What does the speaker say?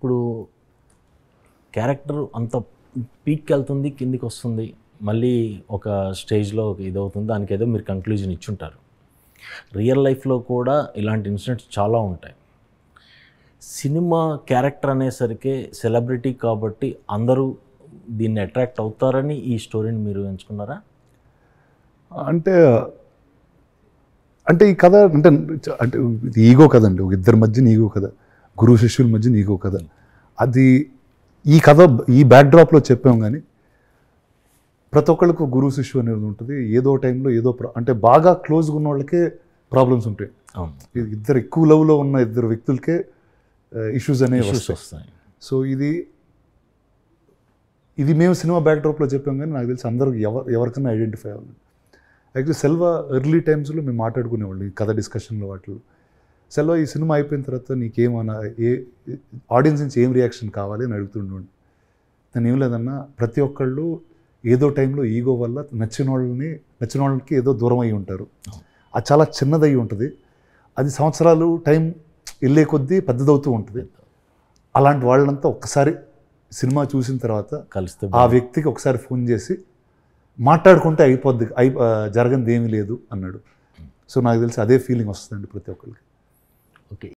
ఇప్పుడు క్యారెక్టర్ అంత పీక్కి వెళ్తుంది, కిందికి వస్తుంది, మళ్ళీ ఒక స్టేజ్లో ఇదవుతుంది, దానికి ఏదో మీరు కంక్లూజన్ ఇచ్చుంటారు. రియల్ లైఫ్లో కూడా ఇలాంటి ఇన్సిడెంట్స్ చాలా ఉంటాయి. సినిమా క్యారెక్టర్ అనేసరికి సెలబ్రిటీ కాబట్టి అందరూ దీన్ని అట్రాక్ట్ అవుతారని ఈ స్టోరీని మీరు ఎంచుకున్నారా? అంటే అంటే ఈ కథ అంటే అంటే ఈగో కదండి, ఒక ఇద్దరి మధ్యన ఈగో కథ, గురువు శిష్యుల మధ్యన ఈగో కథ. అది ఈ కథ ఈ బ్యాక్డ్రాప్లో చెప్పాం. కానీ ప్రతి ఒక్కళ్ళకు గురువు శిష్యు అనేది ఉంటుంది. ఏదో టైంలో ఏదో అంటే బాగా క్లోజ్గా ఉన్న వాళ్ళకే ప్రాబ్లమ్స్ ఉంటాయి. ఇద్దరు ఎక్కువ లవ్లో ఉన్న ఇద్దరు వ్యక్తులకే ఇష్యూస్ అనేవి వస్తాయి. సో ఇది మేము సినిమా బ్యాక్డ్రాప్లో చెప్పాం. కానీ నాకు తెలిసి అందరికి ఎవరికైనా ఐడెంటిఫై అవ్వాలి. యాక్చువల్లీ సెల్వ ఎర్లీ టైమ్స్లో మేము మాట్లాడుకునేవాళ్ళు ఈ కథ డిస్కషన్లో వాటిలో. సెల్వ ఈ సినిమా అయిపోయిన తర్వాత నీకేమన్నా ఆడియన్స్ నుంచి ఏం రియాక్షన్ కావాలి అని అడుగుతుండే. నేను ఏం లేదన్నా, ప్రతి ఒక్కళ్ళు ఏదో టైంలో ఈగో వల్ల నచ్చిన వాళ్ళకి ఏదో దూరం అయి ఉంటారు. అది చాలా చిన్నదై ఉంటుంది. అది సంవత్సరాలు టైం వెళ్ళే కొద్దీ పెద్దదవుతూ ఉంటుంది. అలాంటి వాళ్ళంతా ఒక్కసారి సినిమా చూసిన తర్వాత కలిస్తే ఆ వ్యక్తికి ఒకసారి ఫోన్ చేసి మాట్లాడుకుంటే అయిపోద్ది, జరగనిది ఏమీ లేదు అన్నాడు. సో నాకు తెలిసి అదే ఫీలింగ్ వస్తుందండి ప్రతి ఒక్కరికి. ఓకే.